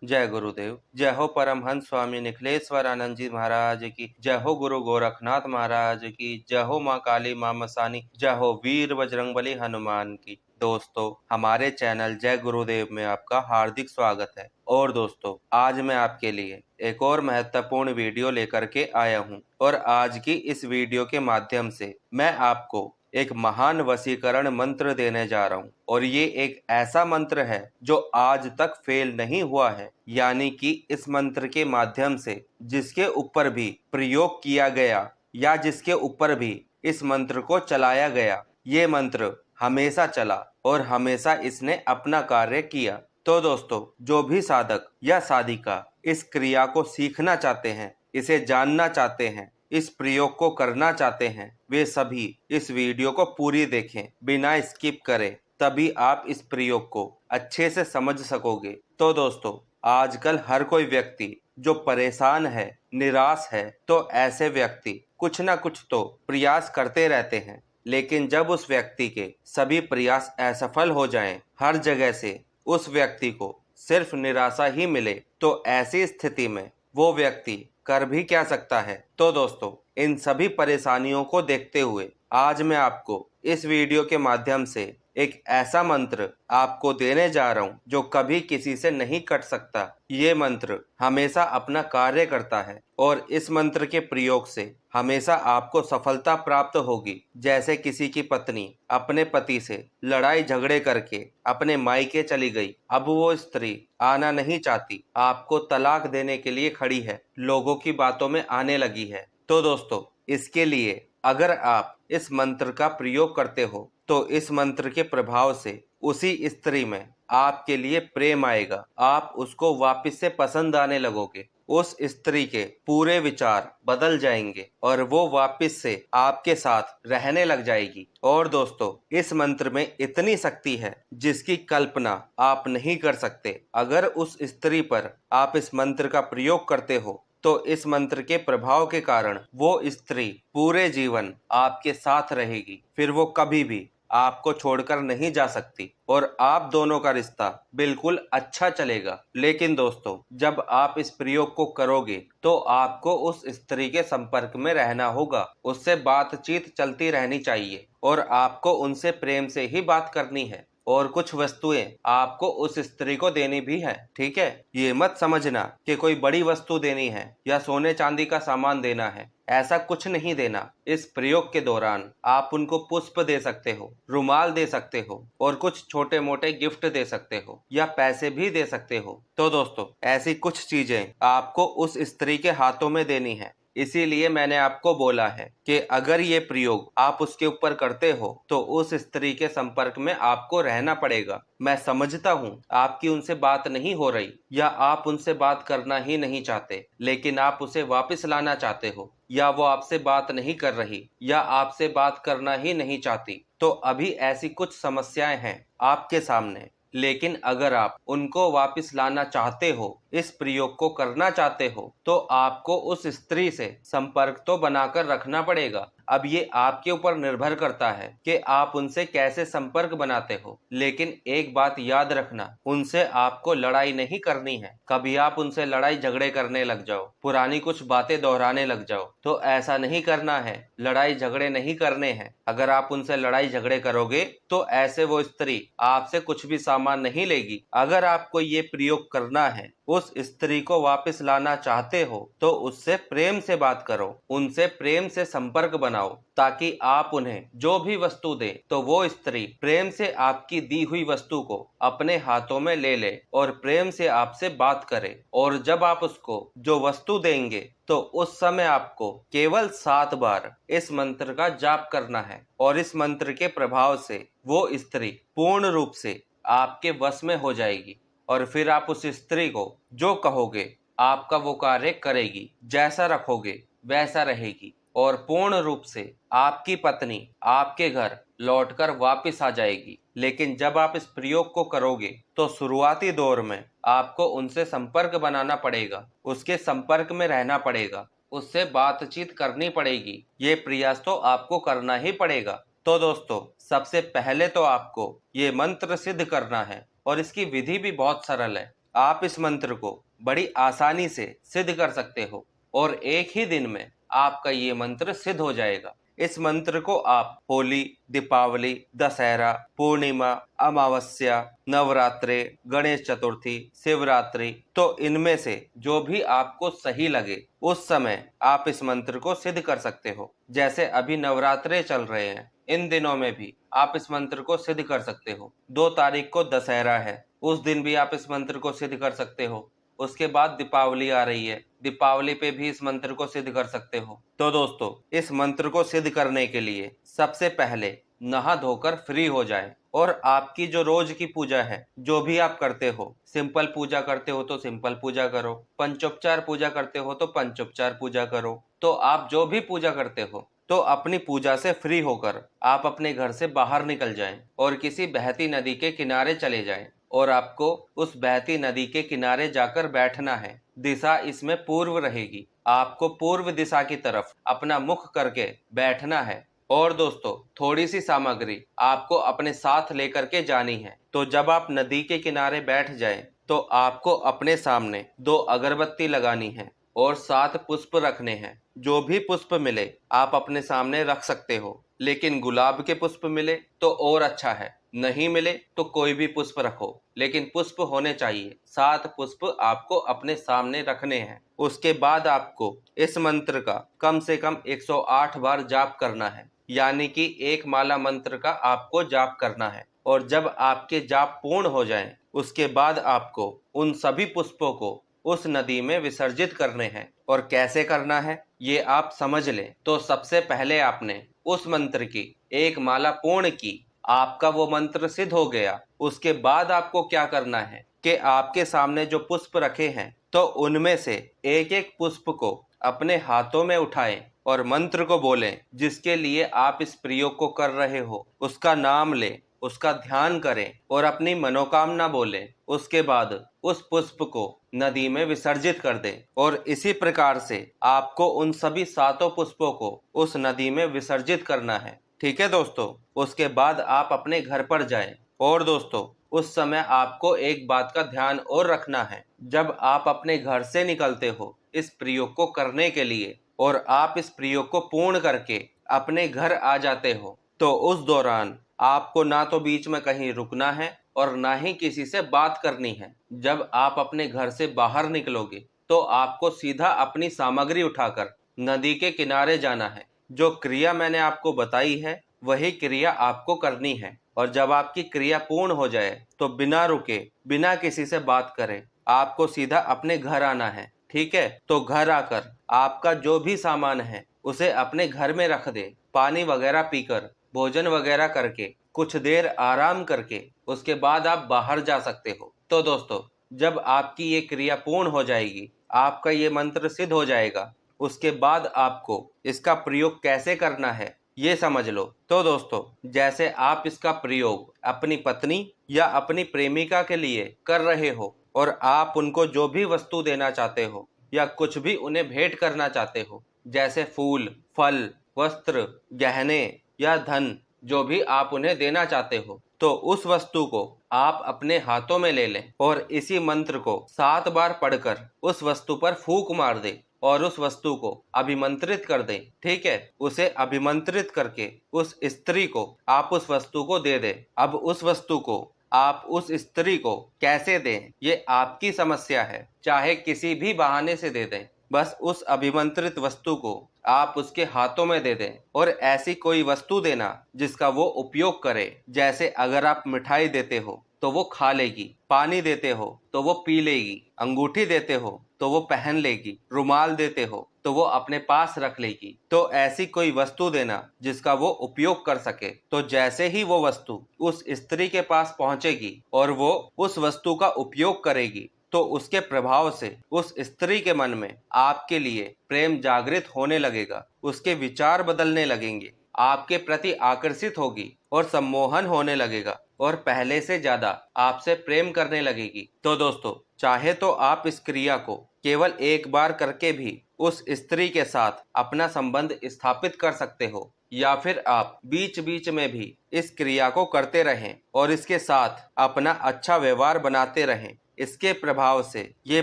जय गुरुदेव। जय हो परमहंस स्वामी निखिलेश्वरानंद जी महाराज की। जय हो गुरु गोरखनाथ महाराज की। जय हो माँ काली माँ मसानी। जय हो वीर बजरंगबली हनुमान की। दोस्तों, हमारे चैनल जय गुरुदेव में आपका हार्दिक स्वागत है। और दोस्तों, आज मैं आपके लिए एक और महत्वपूर्ण वीडियो लेकर के आया हूँ और आज की इस वीडियो के माध्यम से मैं आपको एक महान वशीकरण मंत्र देने जा रहा हूँ और ये एक ऐसा मंत्र है जो आज तक फेल नहीं हुआ है। यानी कि इस मंत्र के माध्यम से जिसके ऊपर भी प्रयोग किया गया या जिसके ऊपर भी इस मंत्र को चलाया गया, ये मंत्र हमेशा चला और हमेशा इसने अपना कार्य किया। तो दोस्तों, जो भी साधक या साधिका इस क्रिया को सीखना चाहते हैं, इसे जानना चाहते हैं, इस प्रयोग को करना चाहते हैं, वे सभी इस वीडियो को पूरी देखें, बिना स्किप करें, तभी आप इस प्रयोग को अच्छे से समझ सकोगे। तो दोस्तों, आजकल हर कोई व्यक्ति जो परेशान है, निराश है, तो ऐसे व्यक्ति कुछ ना कुछ तो प्रयास करते रहते हैं, लेकिन जब उस व्यक्ति के सभी प्रयास असफल हो जाएं, हर जगह से उस व्यक्ति को सिर्फ निराशा ही मिले, तो ऐसी स्थिति में वो व्यक्ति कर भी क्या सकता है। तो दोस्तों, इन सभी परेशानियों को देखते हुए आज मैं आपको इस वीडियो के माध्यम से एक ऐसा मंत्र आपको देने जा रहा हूं जो कभी किसी से नहीं कट सकता। ये मंत्र हमेशा अपना कार्य करता है और इस मंत्र के प्रयोग से हमेशा आपको सफलता प्राप्त होगी। जैसे किसी की पत्नी अपने पति से लड़ाई झगड़े करके अपने मायके चली गई, अब वो स्त्री आना नहीं चाहती, आपको तलाक देने के लिए खड़ी है, लोगों की बातों में आने लगी है। तो दोस्तों, इसके लिए अगर आप इस मंत्र का प्रयोग करते हो तो इस मंत्र के प्रभाव से उसी स्त्री में आपके लिए प्रेम आएगा, आप उसको वापस से पसंद आने लगोगे, उस स्त्री के पूरे विचार बदल जाएंगे और वो वापस से आपके साथ रहने लग जाएगी। और दोस्तों, इस मंत्र में इतनी शक्ति है जिसकी कल्पना आप नहीं कर सकते। अगर उस स्त्री पर आप इस मंत्र का प्रयोग करते हो तो इस मंत्र के प्रभाव के कारण वो स्त्री पूरे जीवन आपके साथ रहेगी, फिर वो कभी भी आपको छोड़कर नहीं जा सकती और आप दोनों का रिश्ता बिल्कुल अच्छा चलेगा। लेकिन दोस्तों, जब आप इस प्रयोग को करोगे तो आपको उस स्त्री के संपर्क में रहना होगा, उससे बातचीत चलती रहनी चाहिए और आपको उनसे प्रेम से ही बात करनी है और कुछ वस्तुएं आपको उस स्त्री को देनी भी है। ठीक है, ये मत समझना कि कोई बड़ी वस्तु देनी है या सोने चांदी का सामान देना है, ऐसा कुछ नहीं देना। इस प्रयोग के दौरान आप उनको पुष्प दे सकते हो, रुमाल दे सकते हो और कुछ छोटे मोटे गिफ्ट दे सकते हो या पैसे भी दे सकते हो। तो दोस्तों, ऐसी कुछ चीजें आपको उस स्त्री के हाथों में देनी है। इसीलिए मैंने आपको बोला है कि अगर ये प्रयोग आप उसके ऊपर करते हो तो उस स्त्री के संपर्क में आपको रहना पड़ेगा। मैं समझता हूँ आपकी उनसे बात नहीं हो रही या आप उनसे बात करना ही नहीं चाहते, लेकिन आप उसे वापस लाना चाहते हो, या वो आपसे बात नहीं कर रही या आपसे बात करना ही नहीं चाहती। तो अभी ऐसी कुछ समस्याएं हैं आपके सामने, लेकिन अगर आप उनको वापस लाना चाहते हो, इस प्रयोग को करना चाहते हो, तो आपको उस स्त्री से संपर्क तो बनाकर रखना पड़ेगा। अब ये आपके ऊपर निर्भर करता है कि आप उनसे कैसे संपर्क बनाते हो। लेकिन एक बात याद रखना, उनसे आपको लड़ाई नहीं करनी है। कभी आप उनसे लड़ाई झगड़े करने लग जाओ, पुरानी कुछ बातें दोहराने लग जाओ, तो ऐसा नहीं करना है। लड़ाई झगड़े नहीं करने हैं। अगर आप उनसे लड़ाई झगड़े करोगे तो ऐसे वो स्त्री आपसे कुछ भी सामान नहीं लेगी। अगर आपको ये प्रयोग करना है, उस स्त्री को वापस लाना चाहते हो, तो उससे प्रेम से बात करो, उनसे प्रेम से संपर्क बनाओ, ताकि आप उन्हें जो भी वस्तु दे तो वो स्त्री प्रेम से आपकी दी हुई वस्तु को अपने हाथों में ले ले और प्रेम से आपसे बात करे। और जब आप उसको जो वस्तु देंगे तो उस समय आपको केवल 7 बार इस मंत्र का जाप करना है और इस मंत्र के प्रभाव से वो स्त्री पूर्ण रूप से आपके वश में हो जाएगी और फिर आप उस स्त्री को जो कहोगे आपका वो कार्य करेगी, जैसा रखोगे वैसा रहेगी और पूर्ण रूप से आपकी पत्नी आपके घर लौटकर वापस आ जाएगी। लेकिन जब आप इस प्रयोग को करोगे तो शुरुआती दौर में आपको उनसे संपर्क बनाना पड़ेगा, उसके संपर्क में रहना पड़ेगा, उससे बातचीत करनी पड़ेगी। ये प्रयास तो आपको करना ही पड़ेगा। तो दोस्तों, सबसे पहले तो आपको ये मंत्र सिद्ध करना है और इसकी विधि भी बहुत सरल है। आप इस मंत्र को बड़ी आसानी से सिद्ध कर सकते हो और एक ही दिन में आपका ये मंत्र सिद्ध हो जाएगा। इस मंत्र को आप होली, दीपावली, दशहरा, पूर्णिमा, अमावस्या, नवरात्रे, गणेश चतुर्थी, शिवरात्रि, तो इनमें से जो भी आपको सही लगे उस समय आप इस मंत्र को सिद्ध कर सकते हो। जैसे अभी नवरात्रे चल रहे हैं, इन दिनों में भी आप इस मंत्र को सिद्ध कर सकते हो। 2 तारीख को दशहरा है, उस दिन भी आप इस मंत्र को सिद्ध कर सकते हो। उसके बाद दीपावली आ रही है, दीपावली पे भी इस मंत्र को सिद्ध कर सकते हो। तो दोस्तों, इस मंत्र को सिद्ध करने के लिए सबसे पहले नहा धोकर फ्री हो जाए और आपकी जो रोज की पूजा है, जो भी आप करते हो, सिंपल पूजा करते हो तो सिंपल पूजा करो, पंचोपचार पूजा करते हो तो पंचोपचार पूजा करो। तो आप जो भी पूजा करते हो तो अपनी पूजा से फ्री होकर आप अपने घर से बाहर निकल जाएं और किसी बहती नदी के किनारे चले जाएं और आपको उस बहती नदी के किनारे जाकर बैठना है। दिशा इसमें पूर्व रहेगी, आपको पूर्व दिशा की तरफ अपना मुख करके बैठना है। और दोस्तों, थोड़ी सी सामग्री आपको अपने साथ लेकर के जानी है। तो जब आप नदी के किनारे बैठ जाएं तो आपको अपने सामने 2 अगरबत्ती लगानी है और 7 पुष्प रखने हैं। जो भी पुष्प मिले आप अपने सामने रख सकते हो, लेकिन गुलाब के पुष्प मिले तो और अच्छा है, नहीं मिले तो कोई भी पुष्प रखो, लेकिन पुष्प होने चाहिए। 7 पुष्प आपको अपने सामने रखने हैं। उसके बाद आपको इस मंत्र का कम से कम 108 बार जाप करना है, यानी कि एक माला मंत्र का आपको जाप करना है। और जब आपके जाप पूर्ण हो जाएं, उसके बाद आपको उन सभी पुष्पों को उस नदी में विसर्जित करने हैं। और कैसे करना है ये आप समझ लें। तो सबसे पहले आपने उस मंत्र की एक माला पूर्ण की, आपका वो मंत्र सिद्ध हो गया। उसके बाद आपको क्या करना है कि आपके सामने जो पुष्प रखे हैं तो उनमें से एक एक पुष्प को अपने हाथों में उठाएं और मंत्र को बोलें। जिसके लिए आप इस प्रयोग को कर रहे हो उसका नाम लें, उसका ध्यान करें और अपनी मनोकामना बोलें। उसके बाद उस पुष्प को नदी में विसर्जित कर दें और इसी प्रकार से आपको उन सभी 7 पुष्पों को उस नदी में विसर्जित करना है। ठीक है दोस्तों, उसके बाद आप अपने घर पर जाएं। और दोस्तों, उस समय आपको एक बात का ध्यान और रखना है। जब आप अपने घर से निकलते हो इस प्रयोग को करने के लिए और आप इस प्रयोग को पूर्ण करके अपने घर आ जाते हो, तो उस दौरान आपको ना तो बीच में कहीं रुकना है और ना ही किसी से बात करनी है। जब आप अपने घर से बाहर निकलोगे तो आपको सीधा अपनी सामग्री उठाकर नदी के किनारे जाना है। जो क्रिया मैंने आपको बताई है वही क्रिया आपको करनी है। और जब आपकी क्रिया पूर्ण हो जाए तो बिना रुके, बिना किसी से बात करे, आपको सीधा अपने घर आना है। ठीक है, तो घर आकर आपका जो भी सामान है उसे अपने घर में रख दे। पानी वगैरह पीकर, भोजन वगैरह करके, कुछ देर आराम करके उसके बाद आप बाहर जा सकते हो। तो दोस्तों, जब आपकी ये क्रिया पूर्ण हो जाएगी, आपका ये मंत्र सिद्ध हो जाएगा, उसके बाद आपको इसका प्रयोग कैसे करना है ये समझ लो। तो दोस्तों, जैसे आप इसका प्रयोग अपनी पत्नी या अपनी प्रेमिका के लिए कर रहे हो और आप उनको जो भी वस्तु देना चाहते हो या कुछ भी उन्हें भेंट करना चाहते हो, जैसे फूल, फल, वस्त्र, गहने या धन, जो भी आप उन्हें देना चाहते हो, तो उस वस्तु को आप अपने हाथों में ले लें और इसी मंत्र को 7 बार पढ़कर उस वस्तु पर फूंक मार दें और उस वस्तु को अभिमंत्रित कर दें। ठीक है, उसे अभिमंत्रित करके उस स्त्री को आप उस वस्तु को दे दें। अब उस वस्तु को आप उस स्त्री को कैसे दें ये आपकी समस्या है, चाहे किसी भी बहाने से दे दें। बस उस अभिमंत्रित वस्तु को आप उसके हाथों में दे दें और ऐसी कोई वस्तु देना जिसका वो उपयोग करे। जैसे अगर आप मिठाई देते हो तो वो खा लेगी, पानी देते हो तो वो पी लेगी, अंगूठी देते हो तो वो पहन लेगी, रुमाल देते हो तो वो अपने पास रख लेगी। तो ऐसी कोई वस्तु देना जिसका वो उपयोग कर सके। तो जैसे ही वो वस्तु उस स्त्री के पास पहुंचेगी और वो उस वस्तु का उपयोग करेगी, तो उसके प्रभाव से उस स्त्री के मन में आपके लिए प्रेम जागृत होने लगेगा, उसके विचार बदलने लगेंगे, आपके प्रति आकर्षित होगी और सम्मोहन होने लगेगा और पहले से ज्यादा आपसे प्रेम करने लगेगी। तो दोस्तों, चाहे तो आप इस क्रिया को केवल एक बार करके भी उस स्त्री के साथ अपना संबंध स्थापित कर सकते हो, या फिर आप बीच बीच में भी इस क्रिया को करते रहें और इसके साथ अपना अच्छा व्यवहार बनाते रहें। इसके प्रभाव से ये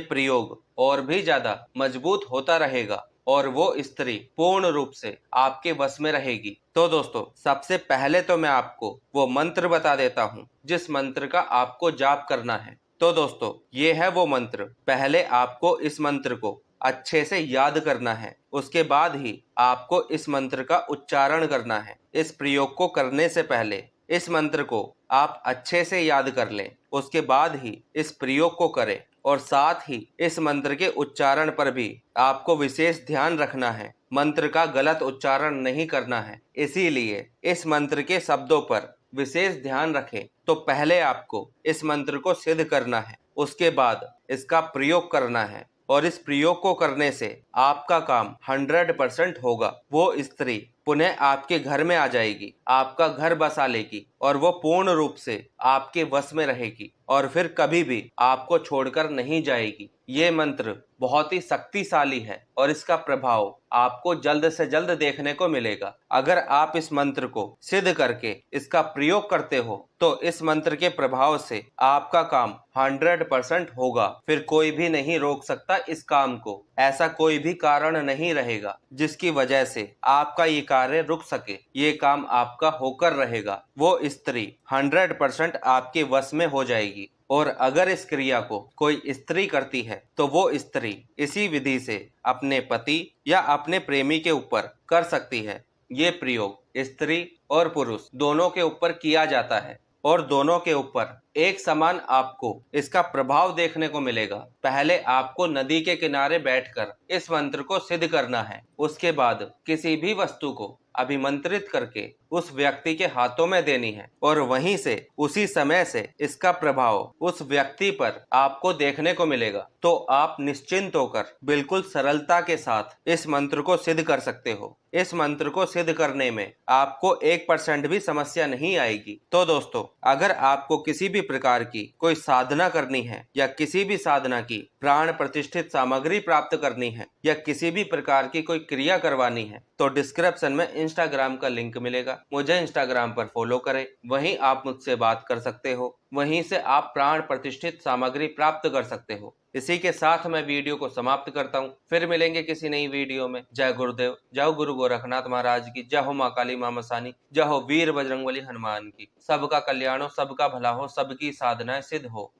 प्रयोग और भी ज्यादा मजबूत होता रहेगा और वो स्त्री पूर्ण रूप से आपके वश में रहेगी। तो दोस्तों, सबसे पहले तो मैं आपको वो मंत्र बता देता हूँ जिस मंत्र का आपको जाप करना है। तो दोस्तों, ये है वो मंत्र। पहले आपको इस मंत्र को अच्छे से याद करना है, उसके बाद ही आपको इस मंत्र का उच्चारण करना है। इस प्रयोग को करने से पहले इस मंत्र को आप अच्छे से याद कर लें, उसके बाद ही इस प्रयोग को करें। और साथ ही इस मंत्र के उच्चारण पर भी आपको विशेष ध्यान रखना है, मंत्र का गलत उच्चारण नहीं करना है। इसीलिए इस मंत्र के शब्दों पर विशेष ध्यान रखें। तो पहले आपको इस मंत्र को सिद्ध करना है, उसके बाद इसका प्रयोग करना है और इस प्रयोग को करने से आपका काम 100% होगा। वो स्त्री पुनः आपके घर में आ जाएगी, आपका घर बसा लेगी और वो पूर्ण रूप से आपके वश में रहेगी और फिर कभी भी आपको छोड़कर नहीं जाएगी। ये मंत्र बहुत ही शक्तिशाली है और इसका प्रभाव आपको जल्द से जल्द देखने को मिलेगा। अगर आप इस मंत्र को सिद्ध करके इसका प्रयोग करते हो तो इस मंत्र के प्रभाव से आपका काम 100% होगा। फिर कोई भी नहीं रोक सकता इस काम को। ऐसा कोई भी कारण नहीं रहेगा जिसकी वजह से आपका ये कार्य रुक सके। ये काम आपका होकर रहेगा। वो स्त्री 100% आपके वश में हो जाएगी। और अगर इस क्रिया को कोई स्त्री करती है तो वो स्त्री इसी विधि से अपने पति या अपने प्रेमी के ऊपर कर सकती है। ये प्रयोग स्त्री और पुरुष दोनों के ऊपर किया जाता है और दोनों के ऊपर एक समान आपको इसका प्रभाव देखने को मिलेगा। पहले आपको नदी के किनारे बैठकर इस मंत्र को सिद्ध करना है। उसके बाद किसी भी वस्तु को अभिमंत्रित करके उस व्यक्ति के हाथों में देनी है और वहीं से उसी समय से इसका प्रभाव उस व्यक्ति पर आपको देखने को मिलेगा। तो आप निश्चिंत होकर बिल्कुल सरलता के साथ इस मंत्र को सिद्ध कर सकते हो। इस मंत्र को सिद्ध करने में आपको 1% भी समस्या नहीं आएगी। तो दोस्तों, अगर आपको किसी भी प्रकार की कोई साधना करनी है या किसी भी साधना की प्राण प्रतिष्ठित सामग्री प्राप्त करनी है या किसी भी प्रकार की कोई क्रिया करवानी है तो डिस्क्रिप्शन में इंस्टाग्राम का लिंक मिलेगा। मुझे इंस्टाग्राम पर फॉलो करें, वहीं आप मुझसे बात कर सकते हो, वहीं से आप प्राण प्रतिष्ठित सामग्री प्राप्त कर सकते हो। इसी के साथ मैं वीडियो को समाप्त करता हूँ। फिर मिलेंगे किसी नई वीडियो में। जय गुरुदेव, जय गुरु गोरखनाथ महाराज की, जय हो माँ काली माँ मसानी, जय हो वीर बजरंगबली हनुमान की। सबका कल्याण हो, सबका भला हो, सबकी साधनाएं सिद्ध हो।